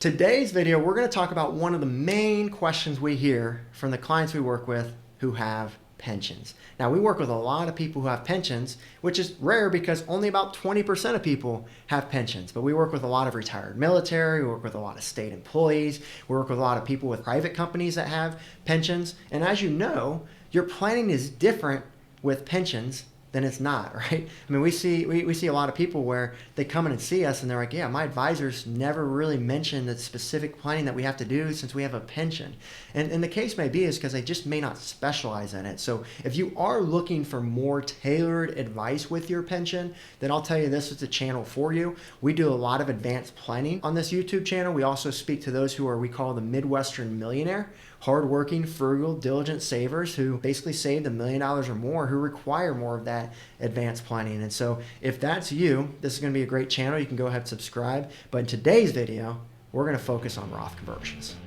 Today's video, we're going to talk about one of the main questions we hear from the clients we work with who have pensions. Now, we work with a lot of people who have pensions, which is rare because only about 20% of people have pensions. But we work with a lot of retired military, we work with a lot of state employees, we work with a lot of people with private companies that have pensions. And as you know, your planning is different with pensions than it's not, right? I mean, we see a lot of people where they come in and see us and they're like, yeah, my advisors never really mentioned the specific planning that we have to do since we have a pension. And the case may be is because they just may not specialize in it. So if you are looking for more tailored advice with your pension, then I'll tell you this is the channel for you. We do a lot of advanced planning on this YouTube channel. We also speak to those who are, we call the Midwestern millionaire, hardworking, frugal, diligent savers who basically saved $1 million or more, who require more of that advanced planning. And so if that's you, this is going to be a great channel. You can go ahead and subscribe. But in today's video, we're going to focus on Roth conversions.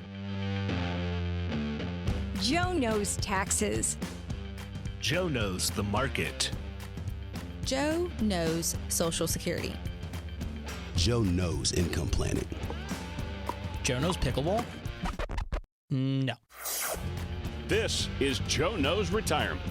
Joe knows taxes. Joe knows the market. Joe knows Social Security. Joe knows income planning. Joe knows pickleball? No. This is Joe Knows Retirement.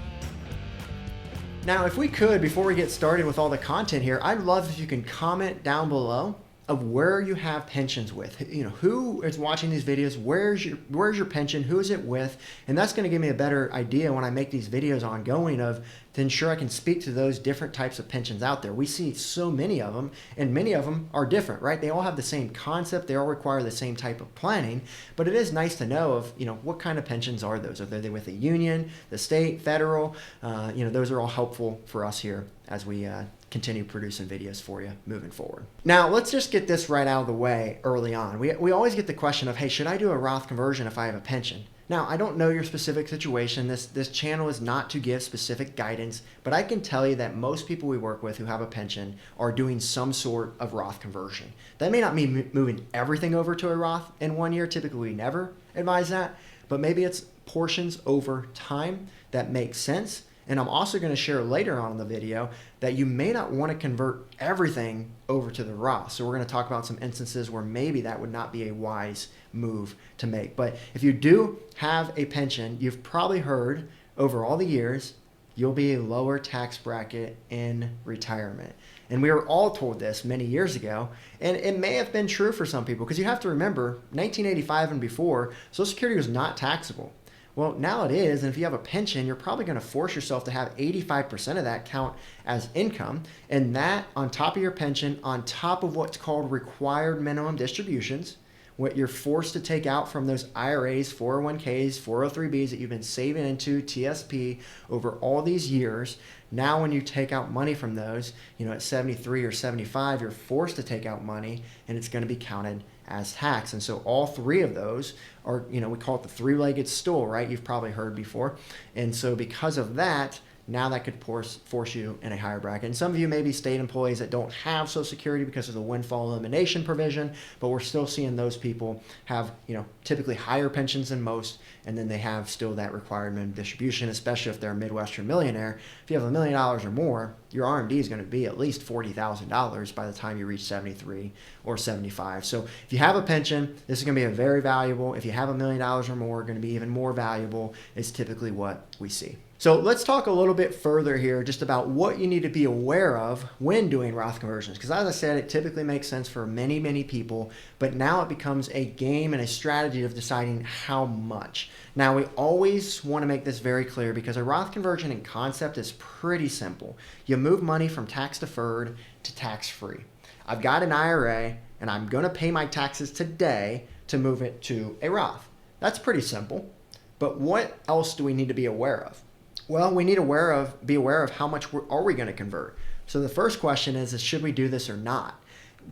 Now, if we could, before we get started with all the content here, I'd love if you can comment down below of where you have pensions with. You know, who is watching these videos? Where's your pension? Who is it with? And that's going to give me a better idea when I make these videos ongoing to ensure I can speak to those different types of pensions out there. We see so many of them, and many of them are different, right? They all have the same concept. They all require the same type of planning, but it is nice to know of, you know, what kind of pensions are those? Are they with a union, the state, federal? You know, those are all helpful for us here as we continue producing videos for you moving forward. Now, let's just get this right out of the way early on. We always get the question of, hey, should I do a Roth conversion if I have a pension? Now, I don't know your specific situation. This channel is not to give specific guidance, but I can tell you that most people we work with who have a pension are doing some sort of Roth conversion. That may not mean moving everything over to a Roth in 1 year. Typically, we never advise that, but maybe it's portions over time that make sense. And I'm also going to share later on in the video that you may not want to convert everything over to the Roth. So we're going to talk about some instances where maybe that would not be a wise move to make. But if you do have a pension, you've probably heard over all the years, you'll be a lower tax bracket in retirement. And we were all told this many years ago, and it may have been true for some people, because you have to remember, 1985 and before, Social Security was not taxable. Well, now it is, and if you have a pension, you're probably going to force yourself to have 85% of that count as income, and that on top of your pension, on top of what's called required minimum distributions, what you're forced to take out from those IRAs, 401ks, 403bs that you've been saving into TSP over all these years. Now when you take out money from those, you know, at 73 or 75, you're forced to take out money, and it's going to be counted as tax. And so all three of those are, you know, we call it the three-legged stool, right? You've probably heard before. And so because of that, now that could force you in a higher bracket. And some of you may be state employees that don't have Social Security because of the windfall elimination provision, but we're still seeing those people have, you know, typically higher pensions than most, and then they have still that required minimum distribution, especially if they're a Midwestern millionaire. If you have $1 million or more, your RMD is going to be at least $40,000 by the time you reach 73 or 75. So if you have a pension, this is going to be a very valuable. If you have $1 million or more, going to be even more valuable is typically what we see. So let's talk a little bit further here just about what you need to be aware of when doing Roth conversions. Because as I said, it typically makes sense for many, many people, but now it becomes a game and a strategy of deciding how much. Now, we always want to make this very clear because a Roth conversion in concept is pretty simple. You move money from tax deferred to tax free. I've got an IRA and I'm going to pay my taxes today to move it to a Roth. That's pretty simple. But what else do we need to be aware of? Well, we need to be aware of how much are we going to convert. So the first question is should we do this or not?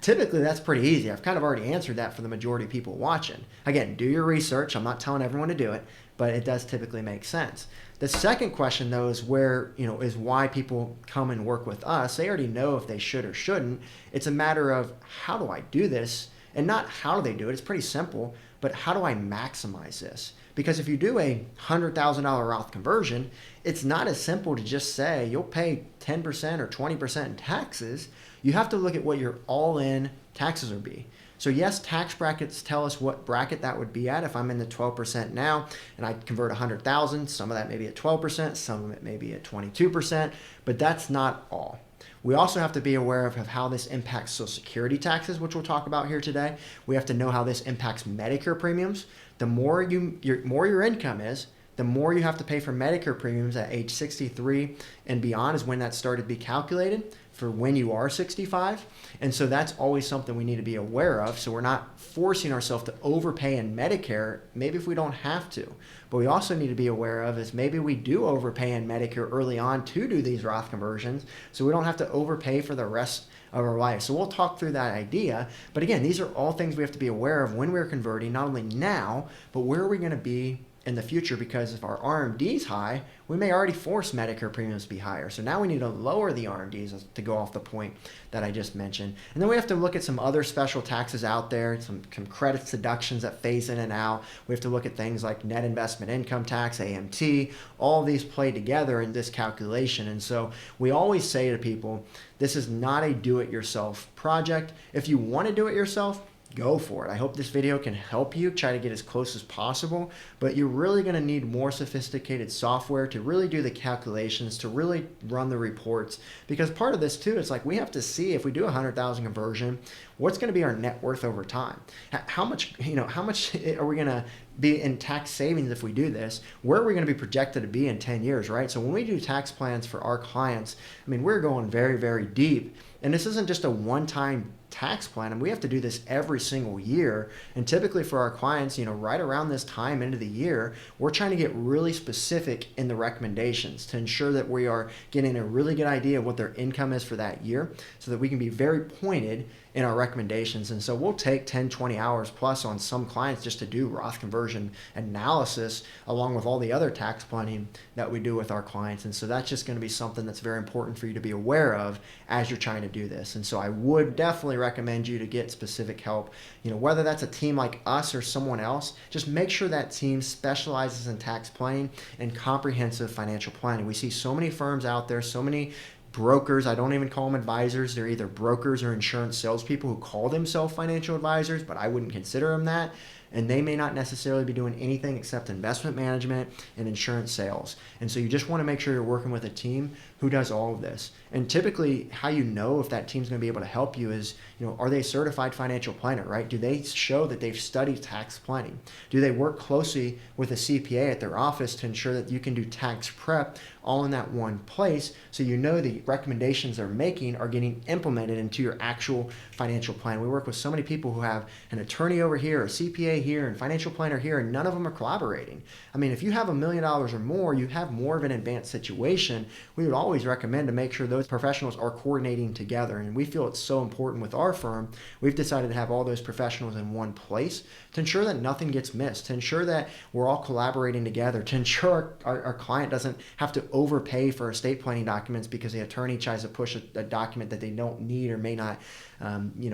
Typically, that's pretty easy. I've kind of already answered that for the majority of people watching. Again, do your research. I'm not telling everyone to do it, but it does typically make sense. The second question, though, is is why people come and work with us. They already know if they should or shouldn't. It's a matter of how do I do this, and not how do they do it. It's pretty simple, but how do I maximize this? Because if you do a $100,000 Roth conversion, it's not as simple to just say you'll pay 10% or 20% in taxes. You have to look at what your all-in taxes will be. So yes, tax brackets tell us what bracket that would be at. If I'm in the 12% now and I convert 100,000, some of that may be at 12%, some of it may be at 22%, but that's not all. We also have to be aware of how this impacts Social Security taxes, which we'll talk about here today. We have to know how this impacts Medicare premiums. The more your income is, the more you have to pay for Medicare premiums at age 63 and beyond is when that started to be calculated for when you are 65. And so that's always something we need to be aware of. So we're not forcing ourselves to overpay in Medicare, maybe if we don't have to. But we also need to be aware of is maybe we do overpay in Medicare early on to do these Roth conversions, so we don't have to overpay for the rest of our life. So we'll talk through that idea. But again, these are all things we have to be aware of when we're converting, not only now, but where are we going to be in the future, because if our RMD is high, we may already force Medicare premiums to be higher. So now we need to lower the RMDs to go off the point that I just mentioned. And then we have to look at some other special taxes out there, some credits, deductions that phase in and out. We have to look at things like net investment income tax, AMT. All of these play together in this calculation. And so we always say to people, this is not a do-it-yourself project. If you want to do it yourself, go for it. I hope this video can help you try to get as close as possible, but you're really going to need more sophisticated software to really do the calculations, to really run the reports, because part of this too is like we have to see if we do a 100,000 conversion, what's going to be our net worth over time? How much are we going to be in tax savings if we do this? Where are we going to be projected to be in 10 years, right? So when we do tax plans for our clients, I mean, we're going very, very deep. And this isn't just a one-time tax plan, and we have to do this every single year. And typically for our clients, right around this time into the year, we're trying to get really specific in the recommendations to ensure that we are getting a really good idea of what their income is for that year, so that we can be very pointed in our recommendations. And so we'll take 10, 20 hours plus on some clients just to do Roth conversion analysis along with all the other tax planning that we do with our clients. And so that's just going to be something that's very important for you to be aware of as you're trying to do this. And so I would definitely recommend you to get specific help, whether that's a team like us or someone else. Just make sure that team specializes in tax planning and comprehensive financial planning. We see so many firms out there, so many brokers. I don't even call them advisors. They're either brokers or insurance salespeople who call themselves financial advisors, but I wouldn't consider them that. And they may not necessarily be doing anything except investment management and insurance sales. And so you just want to make sure you're working with a team who does all of this. And typically how you know if that team's going to be able to help you is, are they a certified financial planner, right? Do they show that they've studied tax planning? Do they work closely with a CPA at their office to ensure that you can do tax prep all in that one place, so the recommendations they're making are getting implemented into your actual financial plan? We work with so many people who have an attorney over here, a CPA here, and financial planner here, and none of them are collaborating. I mean, if you have $1 million or more, you have more of an advanced situation. We would always recommend to make sure those professionals are coordinating together. And we feel it's so important with our firm. We've decided to have all those professionals in one place to ensure that nothing gets missed, to ensure that we're all collaborating together, to ensure our client doesn't have to overpay for estate planning documents because the attorney tries to push a document that they don't need or may not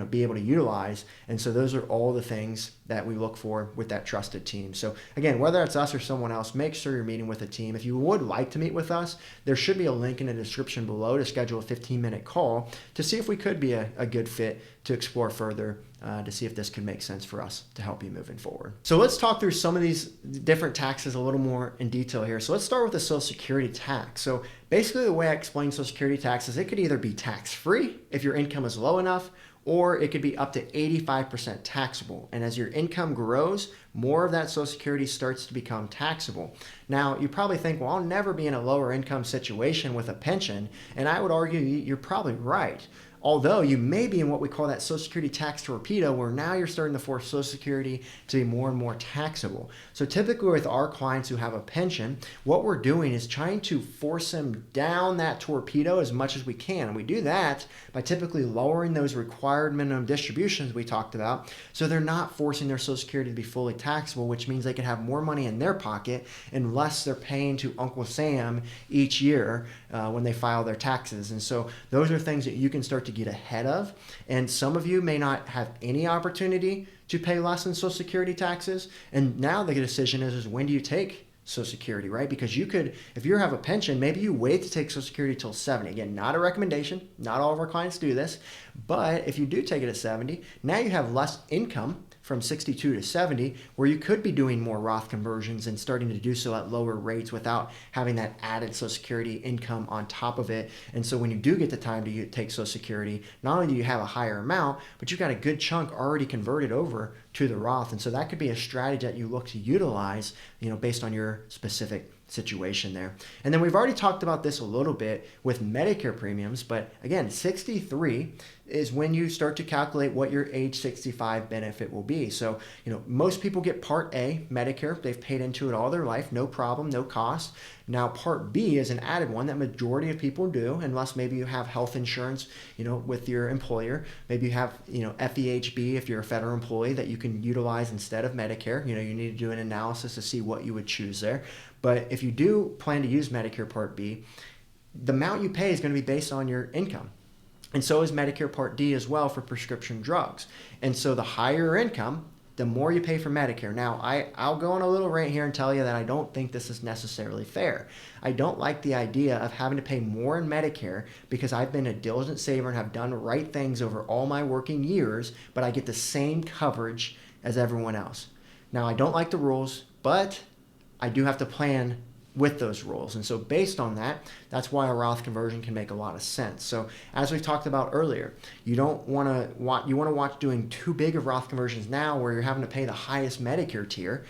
be able to utilize. And so those are all the things that we look for with that trusted team. So again, whether it's us or someone else, make sure you're meeting with a team. If you would like to meet with us, there should be a link in the description below to schedule a 15-minute call to see if we could be a good fit to explore further, to see if this could make sense for us to help you moving forward. So let's talk through some of these different taxes a little more in detail here. So let's start with the Social Security tax. So basically the way I explain Social Security tax is it could either be tax-free if your income is low enough, or it could be up to 85% taxable. And as your income grows, more of that Social Security starts to become taxable. Now, you probably think, well, I'll never be in a lower income situation with a pension. And I would argue you're probably right. Although you may be in what we call that Social Security tax torpedo, where now you're starting to force Social Security to be more and more taxable. So typically with our clients who have a pension, what we're doing is trying to force them down that torpedo as much as we can. And we do that by typically lowering those required minimum distributions we talked about, so they're not forcing their Social Security to be fully taxable, which means they can have more money in their pocket and less they're paying to Uncle Sam each year when they file their taxes. And so those are things that you can start to get ahead of. And some of you may not have any opportunity to pay less in Social Security taxes. And now the decision is when do you take Social Security, right? Because you could, if you have a pension, maybe you wait to take Social Security till 70. Again, not a recommendation. Not all of our clients do this. But if you do take it at 70, now you have less income from 62 to 70, where you could be doing more Roth conversions and starting to do so at lower rates without having that added Social Security income on top of it. And so when you do get the time to take Social Security, not only do you have a higher amount, but you've got a good chunk already converted over to the Roth. And so that could be a strategy that you look to utilize, based on your specific situation there. And then we've already talked about this a little bit with Medicare premiums, but again, 63 is when you start to calculate what your age 65 benefit will be. So, most people get Part A Medicare. They've paid into it all their life, no problem, no cost. Now, Part B is an added one that majority of people do, unless maybe you have health insurance, with your employer. Maybe you have, FEHB if you're a federal employee that you can utilize instead of Medicare. You need to do an analysis to see what you would choose there. But if you do plan to use Medicare Part B, the amount you pay is going to be based on your income. And so is Medicare Part D as well for prescription drugs. And so the higher your income, the more you pay for Medicare. Now, I'll go on a little rant here and tell you that I don't think this is necessarily fair. I don't like the idea of having to pay more in Medicare because I've been a diligent saver and have done the right things over all my working years, but I get the same coverage as everyone else. Now, I don't like the rules, but I do have to plan with those rules. And so based on that, that's why a Roth conversion can make a lot of sense. So as we talked about earlier, you want to watch doing too big of Roth conversions now where you're having to pay the highest Medicare tier.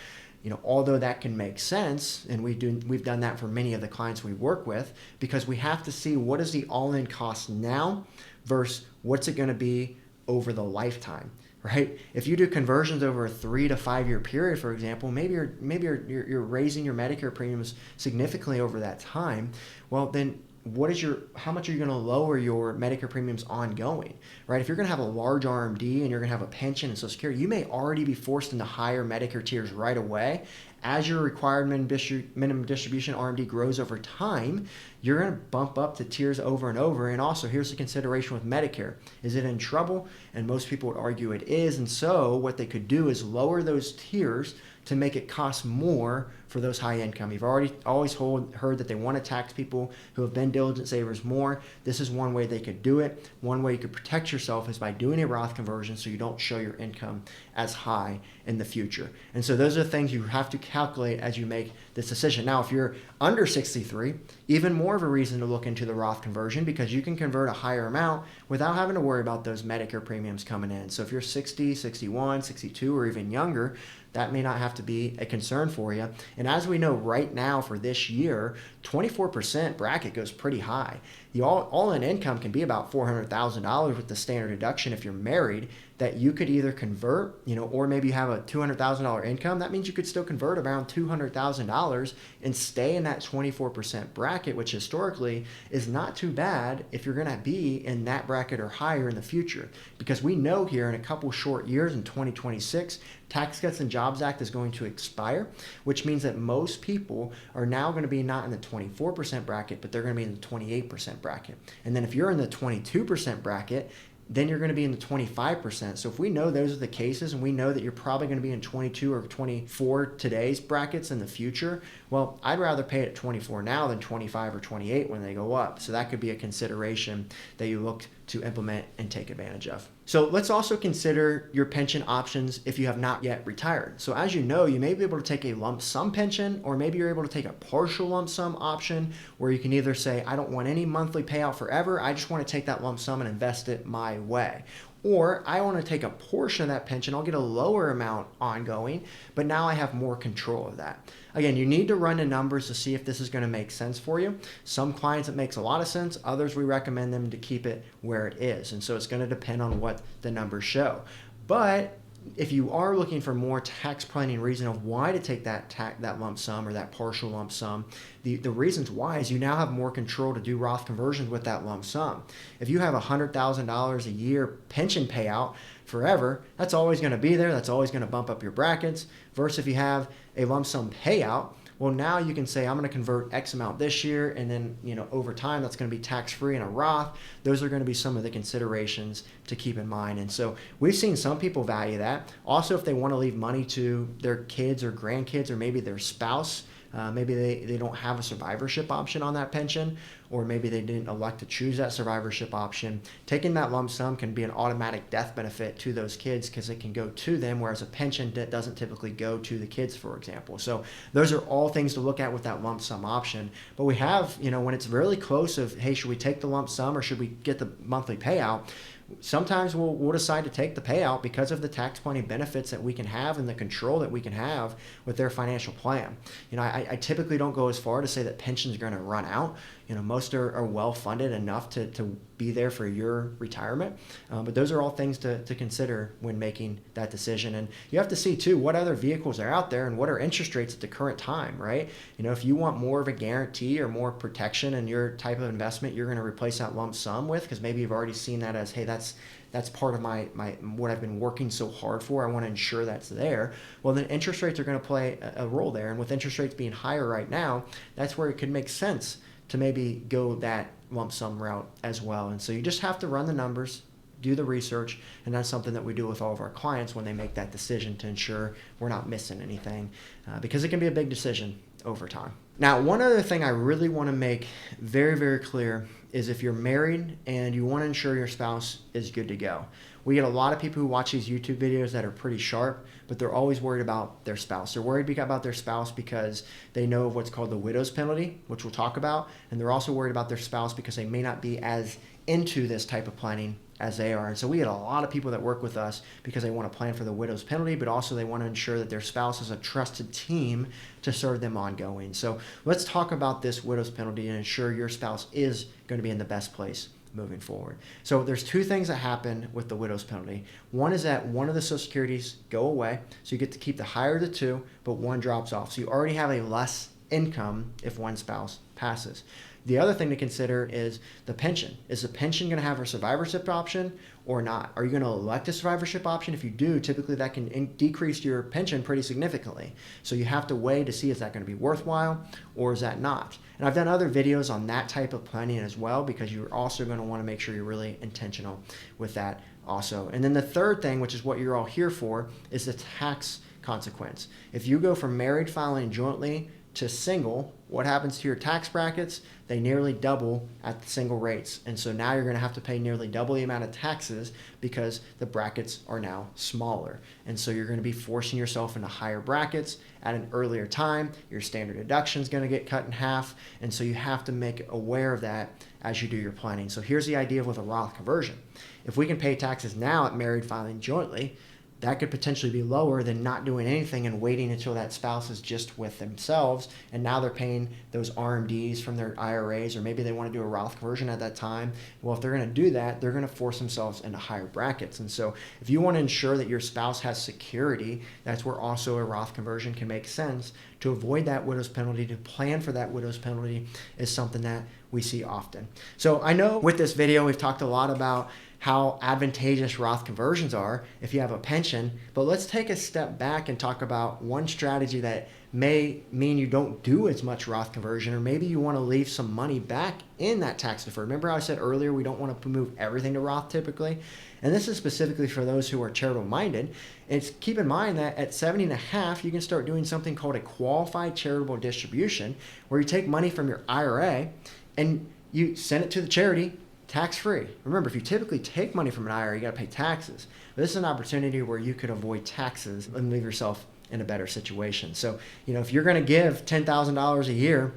Although that can make sense, and we've done that for many of the clients we work with, because we have to see what is the all-in cost now versus what's it going to be over the lifetime. Right? If you do conversions over a 3 to 5 year period, for example, maybe you're raising your Medicare premiums significantly over that time. Well, then how much are you going to lower your Medicare premiums ongoing, right? If you're going to have a large RMD and you're going to have a pension and Social Security, you may already be forced into higher Medicare tiers right away. As your required minimum distribution RMD grows over time, you're going to bump up the tiers over and over. And also, here's the consideration with Medicare. Is it in trouble? And most people would argue it is. And so what they could do is lower those tiers to make it cost more for those high income. You've always heard that they want to tax people who have been diligent savers more. This is one way they could do it. One way you could protect yourself is by doing a Roth conversion so you don't show your income as high in the future. And so those are the things you have to calculate as you make this decision. Now, if you're under 63, even more of a reason to look into the Roth conversion because you can convert a higher amount without having to worry about those Medicare premiums coming in. So if you're 60, 61, 62, or even younger, that may not have to be a concern for you. And as we know right now for this year, 24% bracket goes pretty high. The all-in income can be about $400,000 with the standard deduction if you're married that you could either convert, or maybe you have a $200,000 income. That means you could still convert around $200,000 and stay in that 24% bracket, which historically is not too bad if you're going to be in that bracket or higher in the future. Because we know here in a couple short years in 2026, Tax Cuts and Jobs Act is going to expire, which means that most people are now going to be not in the 24% bracket, but they're going to be in the 28% bracket. And then if you're in the 22% bracket, then you're going to be in the 25%. So if we know those are the cases and we know that you're probably going to be in 22 or 24 today's brackets in the future, well, I'd rather pay it at 24 now than 25 or 28 when they go up. So that could be a consideration that you look to implement and take advantage of. So let's also consider your pension options if you have not yet retired. So as you know, you may be able to take a lump sum pension, or maybe you're able to take a partial lump sum option where you can either say, I don't want any monthly payout forever. I just want to take that lump sum and invest it my way. Or I want to take a portion of that pension. I'll get a lower amount ongoing, but now I have more control of that. Again, you need to run the numbers to see if this is going to make sense for you. Some clients it makes a lot of sense. Others we recommend them to keep it where it is. And so it's going to depend on what the numbers show. But if you are looking for more tax planning reason of why to take that lump sum or that partial lump sum, the reasons why is you now have more control to do Roth conversions with that lump sum. If you have $100,000 a year pension payout forever, that's always going to be there. That's always going to bump up your brackets. Versus if you have a lump sum payout, well, now you can say, I'm going to convert X amount this year, and then, over time, that's going to be tax-free in a Roth. Those are going to be some of the considerations to keep in mind. And so we've seen some people value that. Also, if they want to leave money to their kids or grandkids or maybe their spouse Maybe they don't have a survivorship option on that pension, or maybe they didn't elect to choose that survivorship option. Taking that lump sum can be an automatic death benefit to those kids because it can go to them, whereas a pension that doesn't typically go to the kids, for example. So those are all things to look at with that lump sum option. But we have, when it's really close of, hey, should we take the lump sum or should we get the monthly payout? Sometimes we'll decide to take the payout because of the tax planning benefits that we can have and the control that we can have with their financial plan. I typically don't go as far to say that pensions are going to run out. Most are well funded enough to be there for your retirement. But those are all things to consider when making that decision. And you have to see too what other vehicles are out there and what are interest rates at the current time, right? If you want more of a guarantee or more protection in your type of investment, you're going to replace that lump sum with, because maybe you've already seen that as, hey, that's part of my what I've been working so hard for. I want to ensure that's there. Well, then interest rates are going to play a role there. And with interest rates being higher right now, that's where it could make sense to maybe go that lump sum route as well. And so you just have to run the numbers, do the research, and that's something that we do with all of our clients when they make that decision to ensure we're not missing anything, because it can be a big decision over time. Now, one other thing I really want to make very, very clear is if you're married and you want to ensure your spouse is good to go. We get a lot of people who watch these YouTube videos that are pretty sharp, but they're always worried about their spouse. They're worried about their spouse because they know of what's called the widow's penalty, which we'll talk about. And they're also worried about their spouse because they may not be as into this type of planning as they are. And so we get a lot of people that work with us because they want to plan for the widow's penalty, but also they want to ensure that their spouse is a trusted team to serve them ongoing. So let's talk about this widow's penalty and ensure your spouse is going to be in the best place moving forward. So there's two things that happen with the widow's penalty. One is that one of the Social Securities go away, so you get to keep the higher of the two, but one drops off. So you already have a less income if one spouse passes. The other thing to consider is the pension. Is the pension going to have a survivorship option or not? Are you going to elect a survivorship option? If you do, typically that can decrease your pension pretty significantly. So you have to weigh to see, is that going to be worthwhile or is that not? And I've done other videos on that type of planning as well, because you're also going to want to make sure you're really intentional with that also. And then the third thing, which is what you're all here for, is the tax consequence. If you go from married filing jointly to single, what happens to your tax brackets? They nearly double at the single rates. And so now you're going to have to pay nearly double the amount of taxes because the brackets are now smaller. And so you're going to be forcing yourself into higher brackets at an earlier time. Your standard deduction is going to get cut in half. And so you have to make aware of that as you do your planning. So here's the idea with a Roth conversion. If we can pay taxes now at married filing jointly, that could potentially be lower than not doing anything and waiting until that spouse is just with themselves, and now they're paying those RMDs from their IRAs, or maybe they want to do a Roth conversion at that time. Well, if they're going to do that, they're going to force themselves into higher brackets. And so if you want to ensure that your spouse has security, that's where also a Roth conversion can make sense. To avoid that widow's penalty, to plan for that widow's penalty, is something that we see often. So I know with this video, we've talked a lot about how advantageous Roth conversions are if you have a pension, but let's take a step back and talk about one strategy that may mean you don't do as much Roth conversion, or maybe you want to leave some money back in that tax deferred. Remember how I said earlier we don't want to move everything to Roth typically? And this is specifically for those who are charitable minded. It's keep in mind that at 70 and a half, you can start doing something called a qualified charitable distribution, where you take money from your IRA and you send it to the charity tax-free. Remember, if you typically take money from an IRA, you got to pay taxes. But this is an opportunity where you could avoid taxes and leave yourself in a better situation. So, if you're going to give $10,000 a year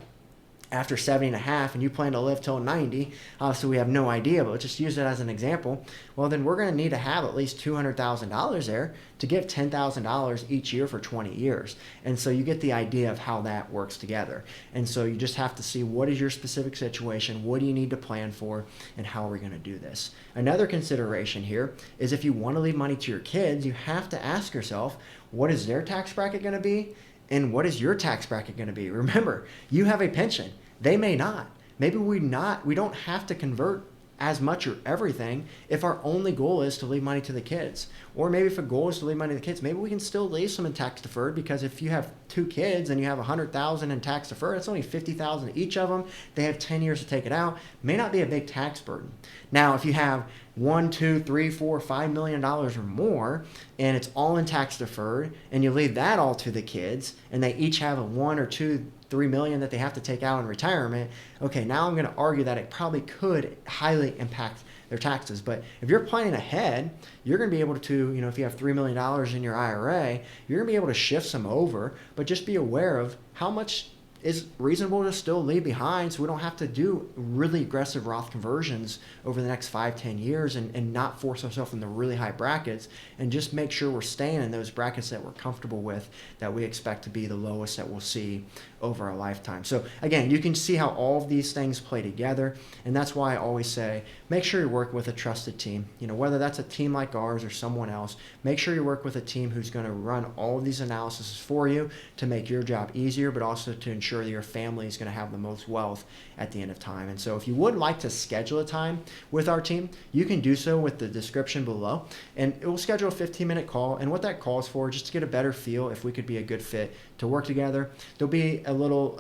after 70 and a half and you plan to live till 90, obviously we have no idea, but let's just use it as an example. Well, then we're going to need to have at least $200,000 there to give $10,000 each year for 20 years. And so you get the idea of how that works together. And so you just have to see what is your specific situation, what do you need to plan for, and how are we going to do this. Another consideration here is if you want to leave money to your kids, you have to ask yourself, what is their tax bracket going to be? And what is your tax bracket going to be? Remember, you have a pension. They may not. Maybe we don't have to convert as much or everything if our only goal is to leave money to the kids. Or maybe if a goal is to leave money to the kids, maybe we can still leave some in tax deferred, because if you have 2 kids and you have $100,000 in tax deferred, it's only $50,000 each of them. They have 10 years to take it out. May not be a big tax burden. Now, if you have $1, $2, $3, $4, $5 million or more, and it's all in tax deferred, and you leave that all to the kids, and they each have a 1 or 2, $3 million that they have to take out in retirement, okay, now I'm going to argue that it probably could highly impact their taxes. But if you're planning ahead, you're going to be able to, if you have $3 million in your IRA, you're going to be able to shift some over, but just be aware of how much is reasonable to still leave behind, so we don't have to do really aggressive Roth conversions over the next 5-10 years and not force ourselves into really high brackets, and just make sure we're staying in those brackets that we're comfortable with, that we expect to be the lowest that we'll see over our lifetime. So again, you can see how all of these things play together, and that's why I always say make sure you work with a trusted team. Whether that's a team like ours or someone else, make sure you work with a team who's going to run all of these analyses for you to make your job easier, but also to ensure that your family is going to have the most wealth at the end of time. And so if you would like to schedule a time with our team, you can do so with the description below, and it will schedule a 15-minute call. And what that call is for, just to get a better feel if we could be a good fit to work together. There'll be a little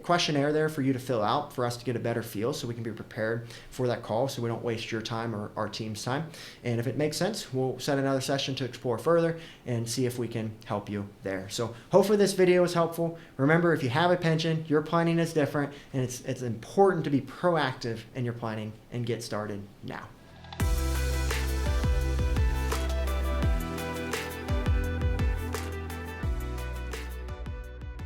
questionnaire there for you to fill out for us to get a better feel, so we can be prepared for that call, so we don't waste your time or our team's time. And if it makes sense, we'll set another session to explore further and see if we can help you there. So hopefully this video is helpful. Remember, if you have a pension, your planning is different, and it's important to be proactive in your planning and get started now.